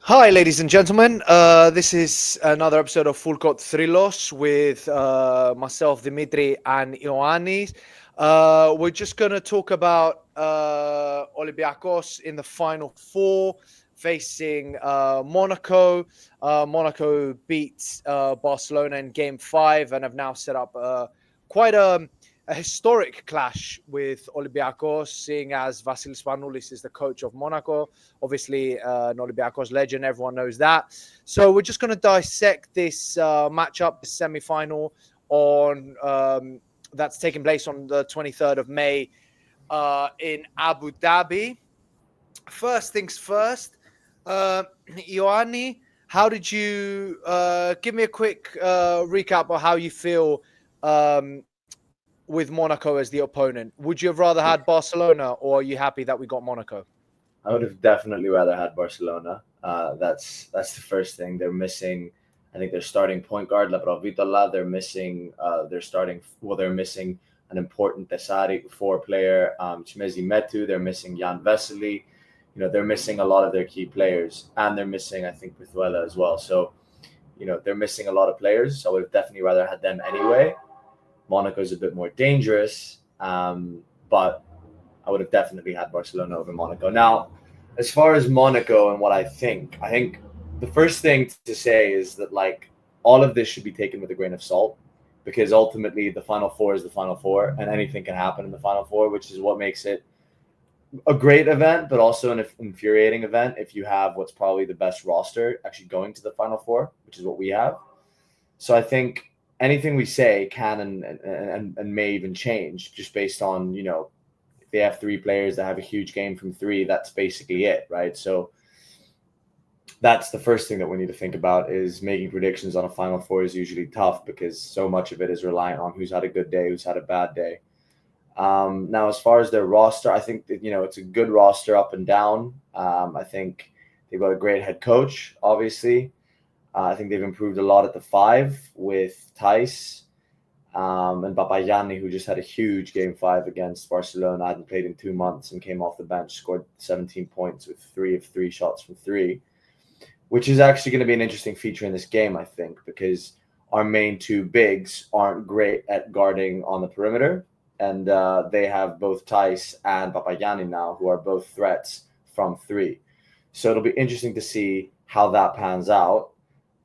Hi, ladies and gentlemen. This is another episode of Full Court Thrylos with myself, Dimitri, and Ioannis. We're just going to talk about Olympiacos in the Final Four facing Monaco. Monaco beat Barcelona in Game 5 and have now set up quite a historic clash with Olympiacos, seeing as Vassilis Spanoulis is the coach of Monaco. Obviously, an Olympiacos legend, everyone knows that. So we're just going to dissect this matchup, the semi-final that's taking place on the 23rd of May in Abu Dhabi. First things first, Ioanni, how did you give me a quick recap of how you feel with Monaco as the opponent? Would you have rather had Barcelona, or are you happy that we got Monaco? I would have definitely rather had Barcelona. That's the first thing. They're missing, I think, their starting point guard, Laprovitola. They're missing they're missing an important Tesari 4 player, Chimezi Metu. They're missing Jan Vesely. They're missing a lot of their key players, and they're missing, I think, Pithuela as well. So, they're missing a lot of players. So I would have definitely rather had them anyway. Monaco's a bit more dangerous, but I would have definitely had Barcelona over Monaco. Now, as far as Monaco and what I think the first thing to say is that, all of this should be taken with a grain of salt, because ultimately the Final Four is the Final Four, and anything can happen in the Final Four, which is what makes it a great event, but also an infuriating event if you have what's probably the best roster actually going to the Final Four, which is what we have. So I think anything we say can and may even change just based on, if they have 3 players that have a huge game from 3, that's basically it, right? So that's the first thing that we need to think about, is making predictions on a Final Four is usually tough because so much of it is reliant on who's had a good day, who's had a bad day. Now, as far as their roster, I think that, it's a good roster up and down. I think they've got a great head coach, obviously. I think they've improved a lot at the 5 with Thais and Papayani, who just had a huge Game 5 against Barcelona. Hadn't played in 2 months and came off the bench, scored 17 points with 3 of 3 shots from 3, which is actually going to be an interesting feature in this game, I think, because our main 2 bigs aren't great at guarding on the perimeter. And they have both Thais and Papayani now, who are both threats from 3. So it'll be interesting to see how that pans out.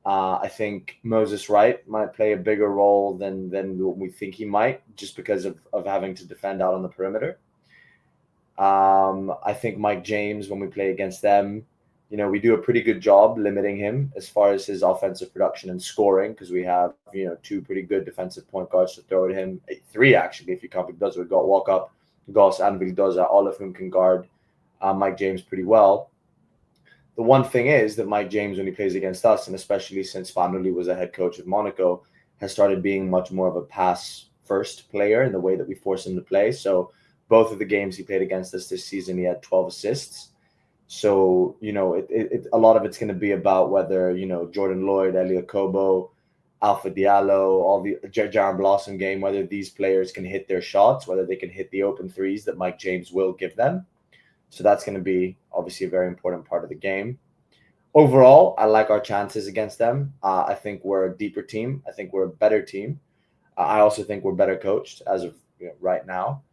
I think Moses Wright might play a bigger role than we think he might, just because of having to defend out on the perimeter. I think Mike James, when we play against them, we do a pretty good job limiting him as far as his offensive production and scoring, because we have, 2 pretty good defensive point guards to throw at him. 3, actually, if you count Vildoza. We've got Walkup, Goss, and Vildoza, all of whom can guard Mike James pretty well. The one thing is that Mike James, when he plays against us, and especially since Spanoulis was a head coach of Monaco, has started being much more of a pass-first player in the way that we force him to play. So both of the games he played against us this season, he had 12 assists. So, a lot of it's going to be about whether, Jordan Lloyd, Elliot Kobo, Alpha Diallo, all the Jaron Blossom game, whether these players can hit their shots, whether they can hit the open threes that Mike James will give them. So that's going to be obviously a very important part of the game. Overall, I like our chances against them. I think we're a deeper team. I think we're a better team. I also think we're better coached as of right now.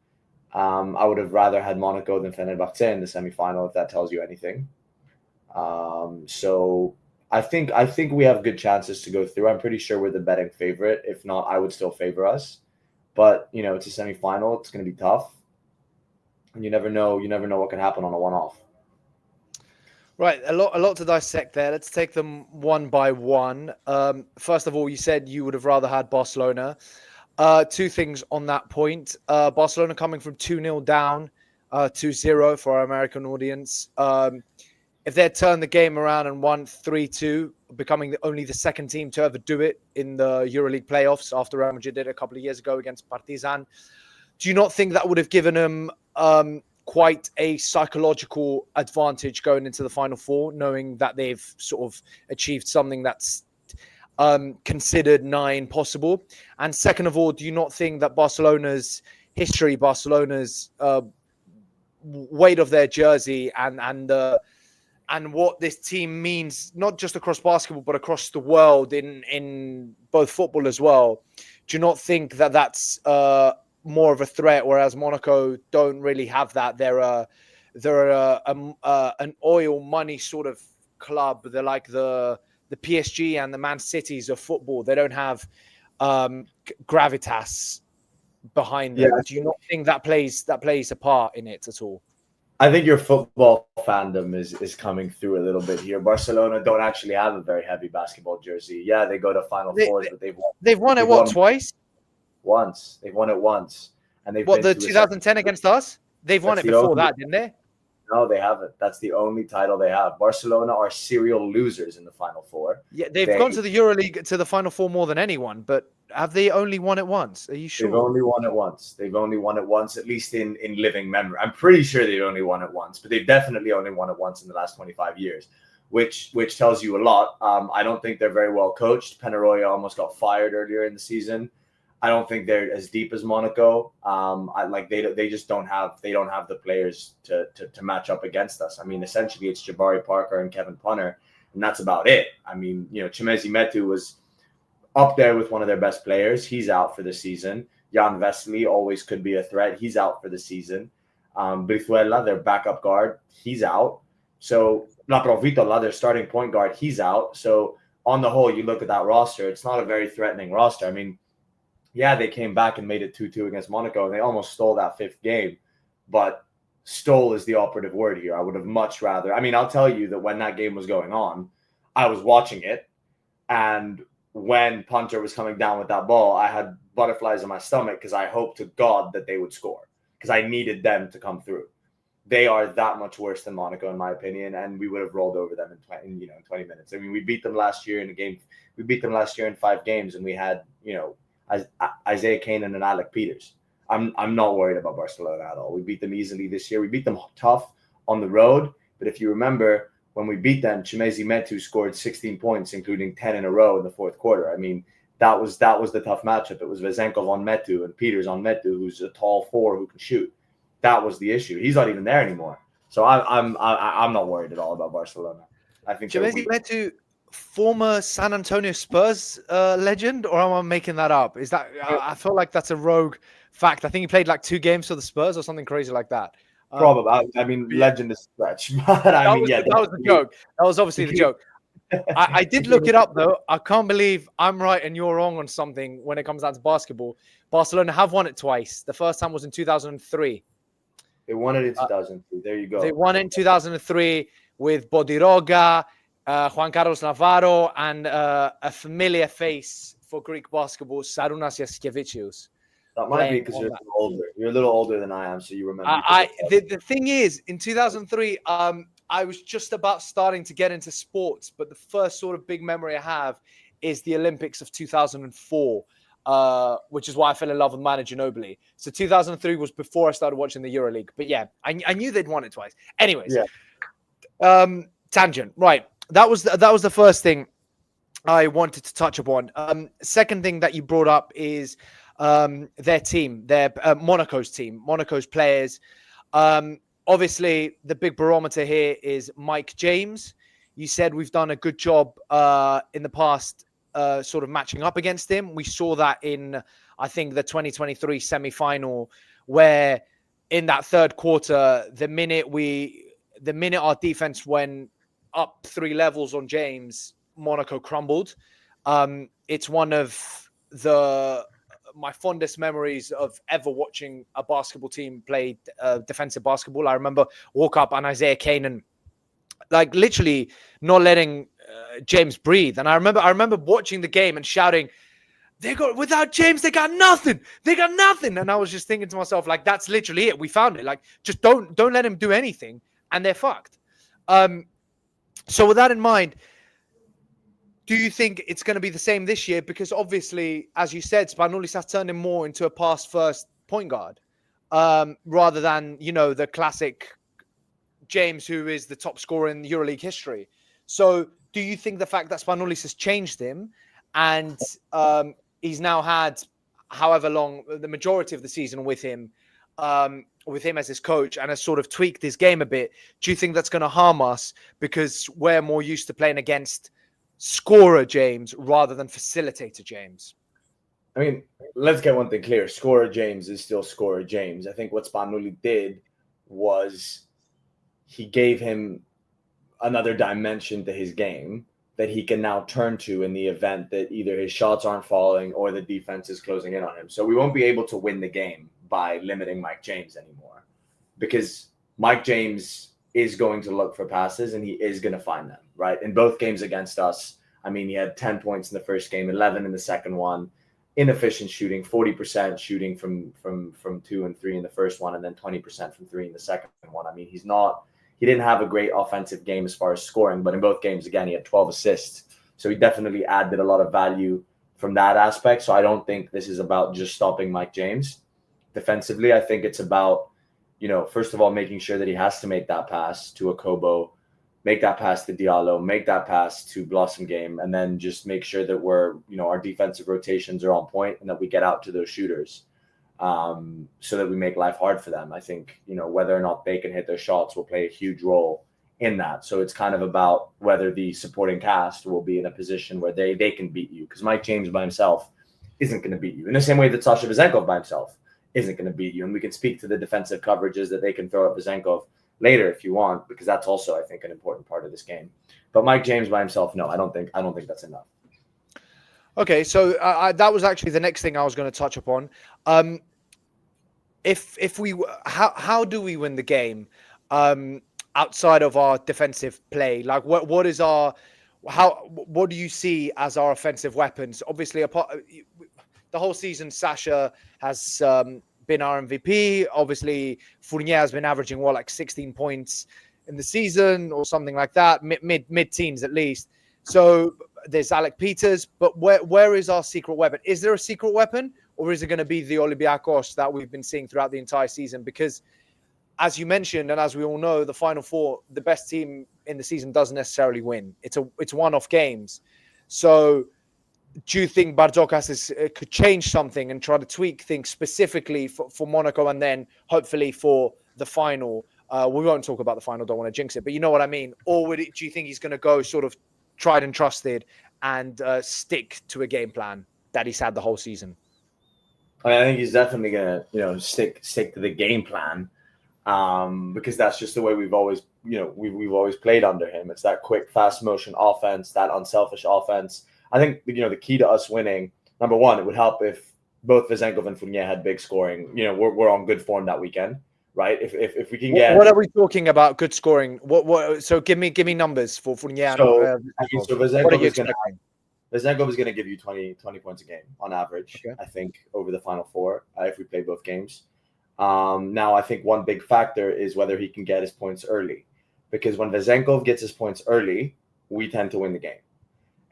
I would have rather had Monaco than Fenerbahce in the semifinal, if that tells you anything. So I think we have good chances to go through. I'm pretty sure we're the betting favorite. If not, I would still favor us. But it's a semifinal. It's going to be tough. And you never know what can happen on a one-off. Right, a lot to dissect there. Let's take them one by one. First of all, you said you would have rather had Barcelona. 2 things on that point. Barcelona coming from 2-0 down, 2-0 for our American audience. If they had turned the game around and won 3-2, becoming only the second team to ever do it in the EuroLeague playoffs after Real Madrid did it a couple of years ago against Partizan, do you not think that would have given them quite a psychological advantage going into the Final Four, knowing that they've sort of achieved something that's considered nigh impossible? And second of all, do you not think that Barcelona's history, Barcelona's weight of their jersey and and what this team means, not just across basketball, but across the world in both football as well, do you not think that that's more of a threat, whereas Monaco don't really have that? They're an oil money sort of club. They're like the PSG and the Man Cities of football. They don't have gravitas behind them. Yeah. Do you not think that plays a part in it at all? I think your football fandom is coming through a little bit here. Barcelona don't actually have a very heavy basketball jersey. Yeah, they go to Final Fours, but they've won it what, twice? Once. They've won it once. And they've what, the 2010 against us? They've won it before that, didn't they? No, they haven't. That's the only title they have. Barcelona are serial losers in the Final Four. Yeah, they've gone to the EuroLeague, to the Final Four more than anyone, but have they only won it once? Are you sure? They've only won it once. They've only won it once, at least in living memory. I'm pretty sure they've only won it once, but they've definitely only won it once in the last 25 years, which tells you a lot. I don't think they're very well coached. Penarroya almost got fired earlier in the season. I don't think they're as deep as Monaco. They just don't have the players to match up against us. I mean, essentially it's Jabari Parker and Kevin Punter, and that's about it. I mean, Chimezi Metu was up there with one of their best players. He's out for the season. Jan Vesely always could be a threat. He's out for the season. Brizuela, their backup guard, he's out. So Vitola, their starting point guard, he's out. So on the whole, you look at that roster, it's not a very threatening roster. I mean, yeah, they came back and made it 2-2 against Monaco, and they almost stole that fifth game. But stole is the operative word here. I would have much rather. I mean, I'll tell you that when that game was going on, I was watching it. And when Punter was coming down with that ball, I had butterflies in my stomach because I hoped to God that they would score because I needed them to come through. They are that much worse than Monaco, in my opinion, and we would have rolled over them in 20 minutes. I mean, we beat them last year in a game. We beat them last year in 5 games, and we had, Isaiah Kanan and Alec Peters. I'm not worried about Barcelona at all. We beat them easily this year. We beat them tough on the road. But if you remember, when we beat them, Chimezi Metu scored 16 points, including 10 in a row in the fourth quarter. I mean, that was the tough matchup. It was Vezenkov on Metu and Peters on Metu, who's a tall 4 who can shoot. That was the issue. He's not even there anymore. So I'm not worried at all about Barcelona. I think Chimezi Metu, former San Antonio Spurs legend, or am I making that up? Is that I feel like that's a rogue fact. I think he played like 2 games for the Spurs or something crazy like that. Probably. I mean, legend is a stretch, but that was the joke. That was obviously the joke. I did look it up though. I can't believe I'm right and you're wrong on something when it comes down to basketball. Barcelona have won it twice. The first time was in 2003. They won it in 2003. There you go. They won it in 2003 with Bodiroga, Juan Carlos Navarro, and a familiar face for Greek basketball, Sarunas Jaskevicius. That might be because you're a little older. You're a little older than I am, so you remember. The thing is, in 2003, I was just about starting to get into sports, but the first sort of big memory I have is the Olympics of 2004, which is why I fell in love with Manu Ginobili. So 2003 was before I started watching the EuroLeague. But yeah, I knew they'd won it twice. Anyways, tangent. Right. That was the first thing I wanted to touch upon. Second thing that you brought up is their team, their Monaco's team, Monaco's players. Obviously, the big barometer here is Mike James. You said we've done a good job in the past sort of matching up against him. We saw that in, I think, the 2023 semi-final, where in that third quarter, the minute our defense went up 3 levels on James, Monaco crumbled. It's one of my fondest memories of ever watching a basketball team play defensive basketball. I remember walk up and Isaiah Kanan, like literally not letting James breathe. And I remember watching the game and shouting, without James, they got nothing. They got nothing. And I was just thinking to myself, like, that's literally it. We found it. Like, just don't let him do anything, and they're fucked. So with that in mind, do you think it's going to be the same this year? Because obviously, as you said, Spanoulis has turned him more into a pass-first point guard rather than, the classic James, who is the top scorer in EuroLeague history. So do you think the fact that Spanoulis has changed him and he's now had however long, the majority of the season with him, with him as his coach and has sort of tweaked his game a bit, do you think that's going to harm us because we're more used to playing against scorer James rather than facilitator James? I mean, let's get one thing clear. Scorer James is still scorer James. I think what Spanoulis did was he gave him another dimension to his game that he can now turn to in the event that either his shots aren't falling or the defense is closing in on him. So we won't be able to win the game by limiting Mike James anymore, because Mike James is going to look for passes and he is going to find them, right? In both games against us, I mean, he had 10 points in the first game, 11 in the second one. Inefficient shooting, 40% shooting from 2 and 3 in the first one, and then 20% from 3 in the second one. I mean, he didn't have a great offensive game as far as scoring, but in both games, again, he had 12 assists. So he definitely added a lot of value from that aspect. So I don't think this is about just stopping Mike James defensively. I think it's about, first of all, making sure that he has to make that pass to Akobo, make that pass to Diallo, make that pass to Blossom Game, and then just make sure that our defensive rotations are on point and that we get out to those shooters, so that we make life hard for them. I think, whether or not they can hit their shots will play a huge role in that. So it's kind of about whether the supporting cast will be in a position where they can beat you, because Mike James by himself isn't going to beat you in the same way that Sasha Vezenkov by himself isn't going to beat you. And we can speak to the defensive coverages that they can throw at Vezenkov later if you want, because that's also, I think, an important part of this game. But Mike James by himself, no, I don't think that's enough. Okay, so that was actually the next thing I was going to touch upon. How do we win the game outside of our defensive play? Like, what do you see as our offensive weapons? Obviously, the whole season, Sasha has been our MVP. Obviously, Fournier has been averaging like 16 points in the season or something like that, mid-teens at least. So there's Alec Peters, but where is our secret weapon? Is there a secret weapon, or is it going to be the Olympiacos that we've been seeing throughout the entire season? Because as you mentioned, and as we all know, the Final Four, the best team in the season doesn't necessarily win. It's one-off games. So do you think Barzokas could change something and try to tweak things specifically for Monaco and then hopefully for the final? We won't talk about the final, don't want to jinx it, but you know what I mean? Or do you think he's going to go sort of tried and trusted and stick to a game plan that he's had the whole season? I think he's definitely going to, stick to the game plan, because that's just the way we've always, we've always played under him. It's that quick, fast motion offense, that unselfish offense. I think, the key to us winning, number one, it would help if both Vezenkov and Fournier had big scoring. We're on good form that weekend, right? If we can get. What are we talking about? Good scoring. What? So give me numbers for Fournier. So Vezenkov is going to give you 20 points a game on average. Okay. I think over the Final Four, if we play both games. Now I think one big factor is whether he can get his points early, because when Vezenkov gets his points early, we tend to win the game.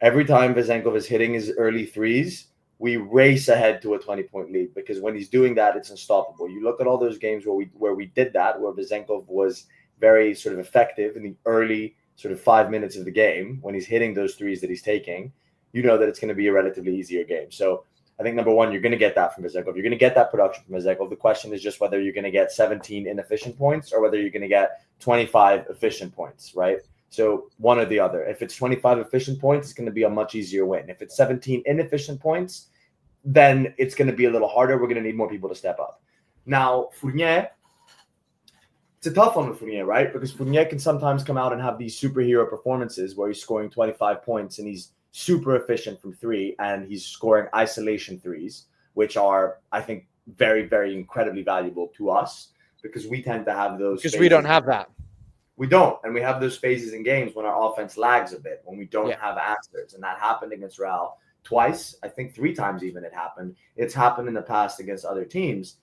Every time Vezenkov is hitting his early threes, we race ahead to a 20-point lead, because when he's doing that, it's unstoppable. You look at all those games where we did that, where Vezenkov was very sort of effective in the early sort of 5 minutes of the game when he's hitting those threes that he's taking, that it's going to be a relatively easier game. So I think, number one, you're going to get that from Vezenkov. You're going to get that production from Vezenkov. The question is just whether you're going to get 17 inefficient points or whether you're going to get 25 efficient points, right? So one or the other. If it's 25 efficient points, it's going to be a much easier win. If it's 17 inefficient points, then it's going to be a little harder. We're going to need more people to step up. Now, Fournier, it's a tough one with Fournier, right? Because Fournier can sometimes come out and have these superhero performances where he's scoring 25 points and he's super efficient from three and he's scoring isolation threes, which are, I think, very, very incredibly valuable to us, because we tend to have those. Because we don't have that. We don't. And we have those phases in games when our offense lags a bit, when we don't have answers. And that happened against Real twice, I think 3 times even it happened. It's happened in the past against other teams.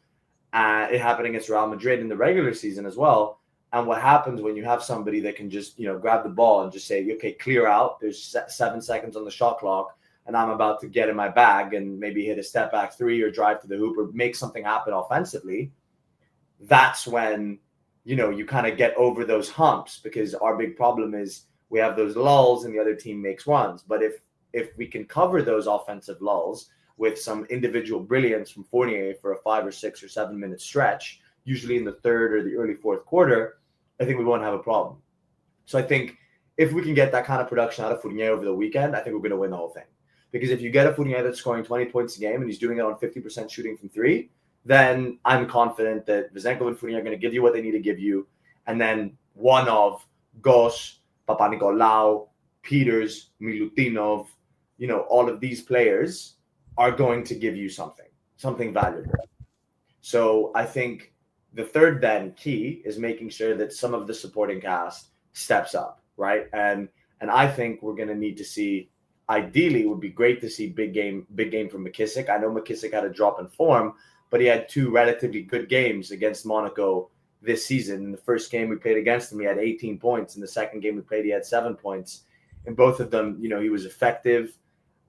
It happened against Real Madrid in the regular season as well. And what happens when you have somebody that can just, grab the ball and just say, okay, clear out. There's 7 seconds on the shot clock and I'm about to get in my bag and maybe hit a step back 3 or drive to the hoop or make something happen offensively. That's when, you kind of get over those humps, because our big problem is we have those lulls and the other team makes runs. But if we can cover those offensive lulls with some individual brilliance from Fournier for a 5 or 6 or 7 minute stretch, usually in the third or the early fourth quarter, I think we won't have a problem. So I think if we can get that kind of production out of Fournier over the weekend, I think we're going to win the whole thing. Because if you get a Fournier that's scoring 20 points a game and he's doing it on 50% shooting from three, then I'm confident that Vezenkov and Fournier are going to give you what they need to give you. And then one of Goss, Papanikolaou, Peters, Milutinov, all of these players are going to give you something valuable. So I think the third then key is making sure that some of the supporting cast steps up, right? And I think we're going to need to see, ideally, it would be great to see big game from McKissic. I know McKissic had a drop in form, but he had two relatively good games against Monaco this season. In the first game we played against him, he had 18 points. In the second game we played, he had 7 points. In both of them, he was effective,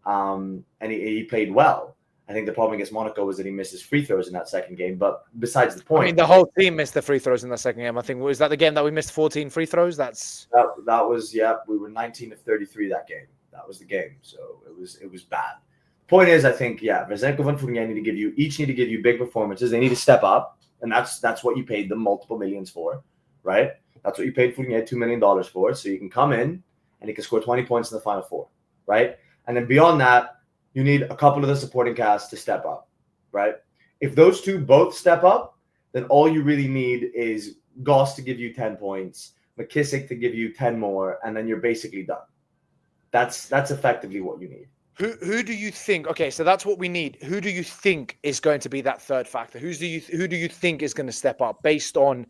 and he played well. I think the problem against Monaco was that he missed his free throws in that second game. But besides the point, I mean, the whole team missed the free throws in the second game. I think, was that the game that we missed 14 free throws? That was, we were 19 of 33 that game. That was the game. So it was bad. Point is, I think, Vezenkov and Fournier need to give you big performances. They need to step up, and that's what you paid them multiple millions for, right? That's what you paid Fournier $2 million for. So you can come in and he can score 20 points in the Final Four, right? And then beyond that, you need a couple of the supporting cast to step up, right? If those two both step up, then all you really need is Goss to give you 10 points, McKissic to give you 10 more, and then you're basically done. That's effectively what you need. Who do you think? Okay, so that's what we need. Who do you think is going to be that third factor? Who do you think is going to step up based on,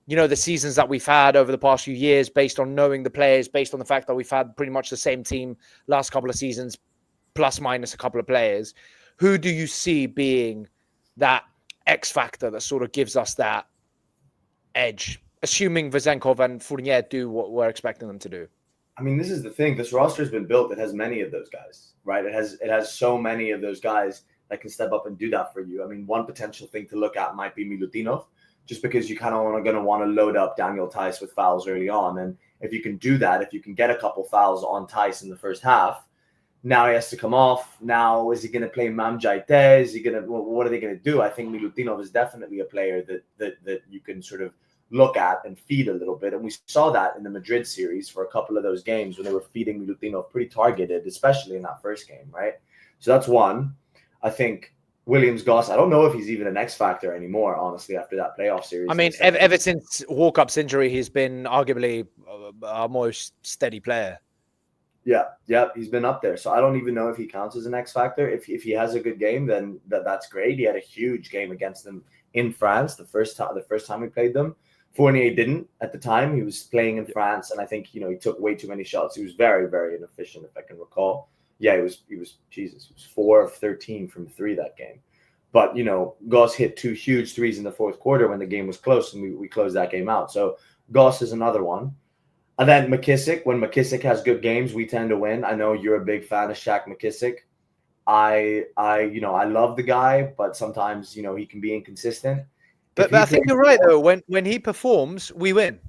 the seasons that we've had over the past few years, based on knowing the players, based on the fact that we've had pretty much the same team last couple of seasons, plus minus a couple of players? Who do you see being that X factor that sort of gives us that edge, assuming Vezenkov and Fournier do what we're expecting them to do? I mean, this is the thing. This roster has been built. It has many of those guys, right? It has so many of those guys that can step up and do that for you. I mean, one potential thing to look at might be Milutinov, just because you kind of going to want to load up Daniel Theis with fouls early on. And if you can do that, if you can get a couple fouls on Theis in the first half, now he has to come off. Now, is he going to play Mamjaite? Is he going to? What are they going to do? I think Milutinov is definitely a player that you can sort of look at and feed a little bit. And we saw that in the Madrid series for a couple of those games when they were feeding Milutinov pretty targeted, especially in that first game, right? So that's one. I think Williams Goss, I don't know if he's even an X factor anymore, honestly, after that playoff series. I mean, ever since Walkup's injury, he's been arguably our most steady player. Yeah, he's been up there. So I don't even know if he counts as an X factor. If he has a good game, then that's great. He had a huge game against them in France the first time we played them. Fournier didn't at the time. He was playing in France, and I think he took way too many shots. He was very, very inefficient, if I can recall. Yeah, he was 4 of 13 from 3 that game. But Goss hit 2 huge threes in the fourth quarter when the game was close, and we closed that game out. So Goss is another one. And then McKissic, when McKissic has good games, we tend to win. I know you're a big fan of Shaq McKissic. I love the guy, but sometimes he can be inconsistent. But I think you're right though. When he performs, we win.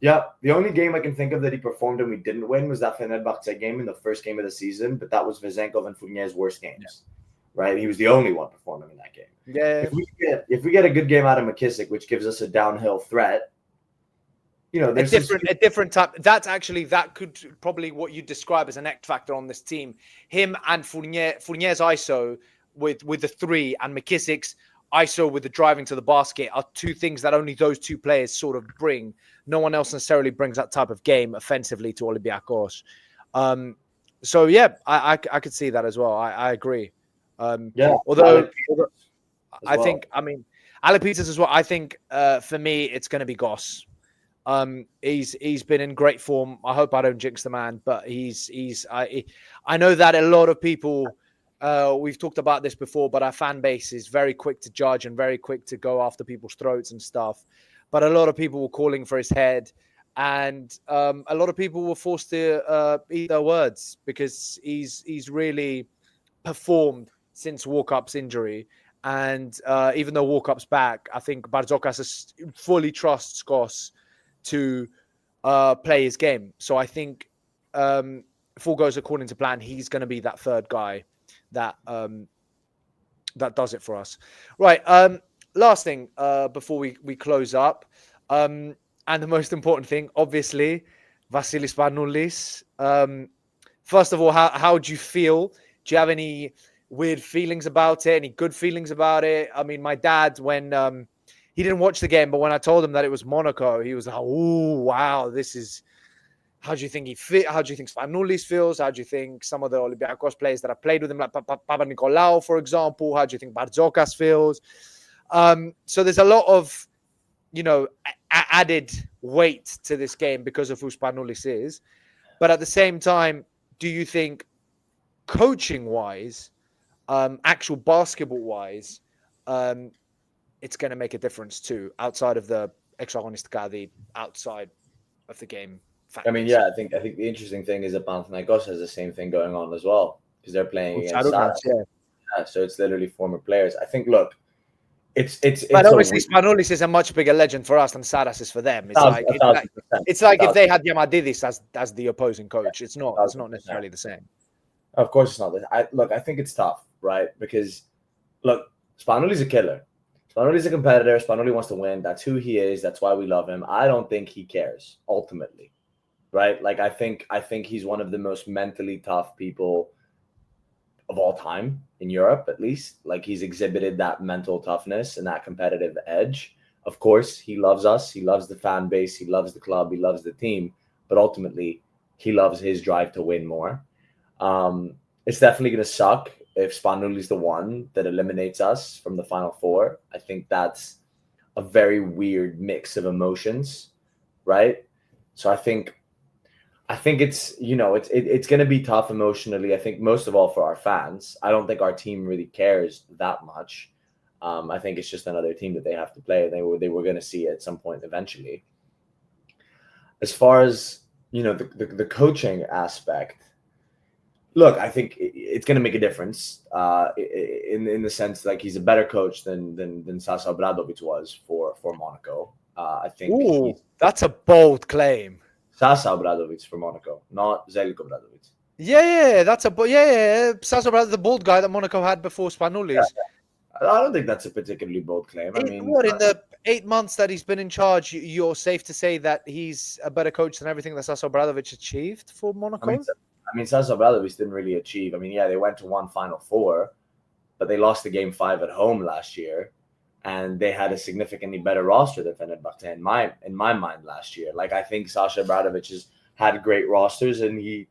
Yeah, the only game I can think of that he performed and we didn't win was that Fenerbahce game in the first game of the season. But that was Vezenkov and Fournier's worst games, right? He was the only one performing in that game. Yeah. If we get a good game out of McKissic, which gives us a downhill threat, there's a different type. That could probably what you describe as an X factor on this team. Him and Fournier's ISO with the 3 and McKissic's ISO with the driving to the basket are two things that only those two players sort of bring. No one else necessarily brings that type of game offensively to Olympiacos. So yeah, I could see that as well. I agree. Although I think, Alec Peters as well. I think for me, it's going to be Goss. He's been in great form. I hope I don't jinx the man, but I know that a lot of people, we've talked about this before, but our fan base is very quick to judge and very quick to go after people's throats and stuff. But a lot of people were calling for his head, and a lot of people were forced to eat their words because he's really performed since Walkup's injury. And even though Walkup's back, I think Barzokas fully trusts Goss to play his game. So I think if all goes according to plan, he's going to be that third guy that that does it for us. Right. last thing before we close up, and the most important thing, obviously, Vassilis Spanoulis. First of all, how do you feel? Do you have any weird feelings about it? Any good feelings about it? I mean, my dad, when he didn't watch the game, but when I told him that it was Monaco, he was like, "Oh, wow, this is." How do you think How do you think Spanoulis feels? How do you think some of the Olympiacos players that have played with him, like Papa Nicolau, for example? How do you think Barzokas feels? So there's a lot of, added weight to this game because of who Spanoulis is. But at the same time, do you think coaching-wise, actual basketball-wise, it's going to make a difference too, outside of the extragonistica, the outside of the game factors? I mean, yeah, I think the interesting thing is that Panathinaikos has the same thing going on as well, because they're playing against Saras. Yeah, so it's literally former players. I think, look, but obviously Spanoulis is a much bigger legend for us than Saras is for them. It's like if they had Diamandidis as the opposing coach. It's not necessarily the same. Of course, it's not. I think it's tough, right? Because look, Spanoulis is a killer. Spanoulis is a competitor. Spanoulis wants to win. That's who he is. That's why we love him. I don't think he cares ultimately, right? Like I think he's one of the most mentally tough people of all time in Europe, at least. Like he's exhibited that mental toughness and that competitive edge. Of course, he loves us. He loves the fan base. He loves the club. He loves the team. But ultimately, he loves his drive to win more. It's definitely going to suck if Spanoulis is the one that eliminates us from the Final Four. I think that's a very weird mix of emotions, right? So I think it's, it's going to be tough emotionally. I think most of all for our fans. I don't think our team really cares that much. I think it's just another team that they have to play. They were going to see at some point eventually. As far as, the coaching aspect, look, I think it's going to make a difference in the sense like he's a better coach than Sasa Obradovic was for Monaco. I think that's a bold claim. Sasa Obradovic for Monaco, not Zeljko Obradovic. Yeah, that's Sasa Obradovic, the bold guy that Monaco had before Spanoulis. Yeah. I don't think that's a particularly bold claim. I mean, in the 8 months that he's been in charge, you're safe to say that he's a better coach than everything that Sasa Obradovic achieved for Monaco? I mean, Sasa Obradovic didn't really achieve. I mean, yeah, they went to one Final Four, but they lost the Game 5 at home last year, and they had a significantly better roster than Fenerbahce in my mind last year. Like, I think Sasha Obradovic has had great rosters, and he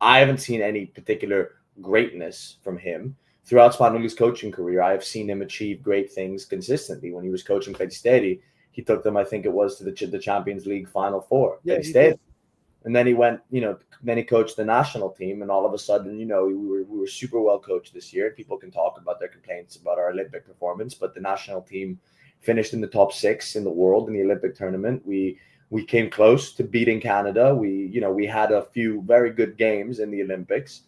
I haven't seen any particular greatness from him. Throughout Spanoulis' coaching career, I have seen him achieve great things consistently. When he was coaching Peristeri, he took them, I think it was, to the Champions League Final Four. Yeah, he did. And then he went, then he coached the national team, and all of a sudden, we were super well coached this year. People can talk about their complaints about our Olympic performance, but the national team finished in the top 6 in the world in the Olympic tournament. We came close to beating Canada. We had a few very good games in the Olympics.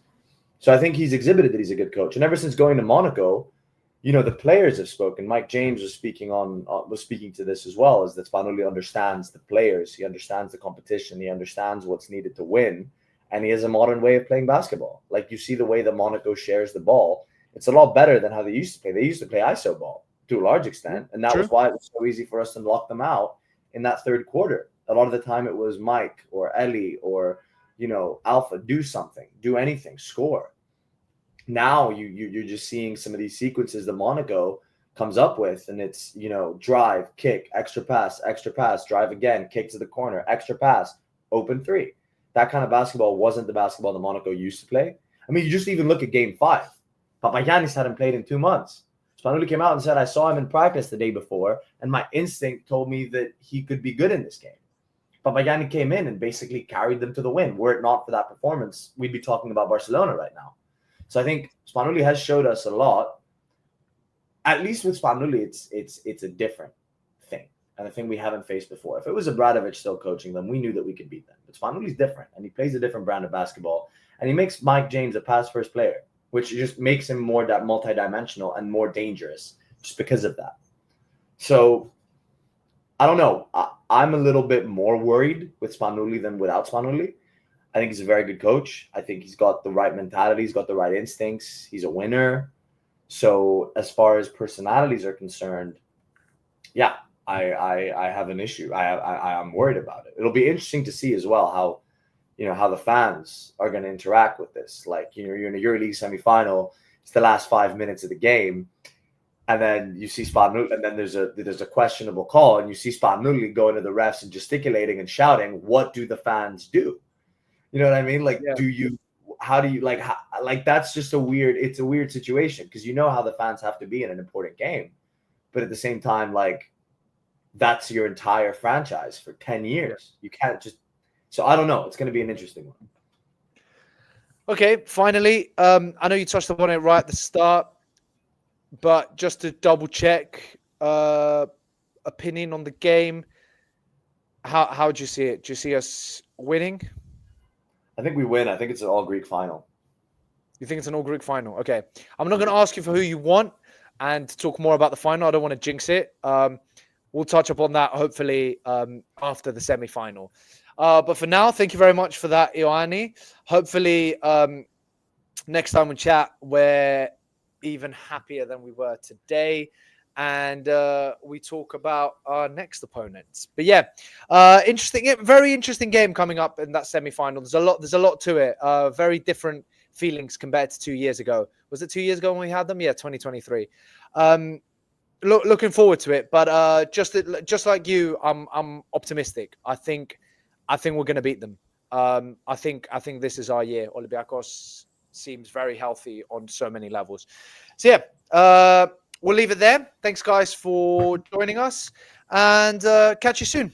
So I think he's exhibited that he's a good coach. And ever since going to Monaco, the players have spoken. Mike James was speaking to this as well, is that Spanoulis understands the players. He understands the competition. He understands what's needed to win. And he has a modern way of playing basketball. Like, you see the way that Monaco shares the ball. It's a lot better than how they used to play. They used to play ISO ball to a large extent. And that was why it was so easy for us to lock them out in that third quarter. A lot of the time it was Mike or Ellie or, Alpha, do something, do anything, score. Now you're just seeing some of these sequences that Monaco comes up with, and it's, drive, kick, extra pass, drive again, kick to the corner, extra pass, open three. That kind of basketball wasn't the basketball that Monaco used to play. I mean, you just even look at Game 5. Papagiannis hadn't played in 2 months. Spanoulis came out and said, I saw him in practice the day before, and my instinct told me that he could be good in this game. Papagiannis came in and basically carried them to the win. Were it not for that performance, we'd be talking about Barcelona right now. So I think Spanoulis has showed us a lot. At least with Spanoulis, it's a different thing, and a thing we haven't faced before. If it was Obradovic still coaching them, we knew that we could beat them. But Spanoulis is different, and he plays a different brand of basketball, and he makes Mike James a pass-first player, which just makes him more multidimensional and more dangerous just because of that. So I don't know. I'm a little bit more worried with Spanoulis than without Spanoulis. I think he's a very good coach. I think he's got the right mentality. He's got the right instincts. He's a winner. So as far as personalities are concerned, yeah, I have an issue. I'm worried about it. It'll be interesting to see as well how, how the fans are going to interact with this. Like, you're in a EuroLeague semifinal. It's the last 5 minutes of the game, and then you see Spanoulis, and then there's a questionable call, and you see Spanoulis going to the refs and gesticulating and shouting. What do the fans do? You know what I mean? Like, how do you like that's just it's a weird situation, because you know how the fans have to be in an important game, but at the same time, like, that's your entire franchise for 10 years. You can't just. So I don't know. It's going to be an interesting one. Okay, finally, I know you touched upon it right at the start, but just to double check, opinion on the game. How do you see it? Do you see us winning? I think we win. I think it's an all-Greek final. You think it's an all-Greek final? Okay. I'm not going to ask you for who you want and talk more about the final. I don't want to jinx it. We'll touch upon that hopefully after the semi-final. But for now, thank you very much for that, Ioanni. Hopefully, next time we chat, we're even happier than we were today. And we talk about our next opponents. But yeah, very interesting game coming up in that semi-final. There's a lot to it. Very different feelings compared to 2 years ago. Was it 2 years ago when we had them? Yeah, 2023. Looking forward to it. But just like you, I'm optimistic. I think we're going to beat them. I think this is our year. Olympiacos seems very healthy on so many levels. So yeah, we'll leave it there. Thanks, guys, for joining us, and catch you soon.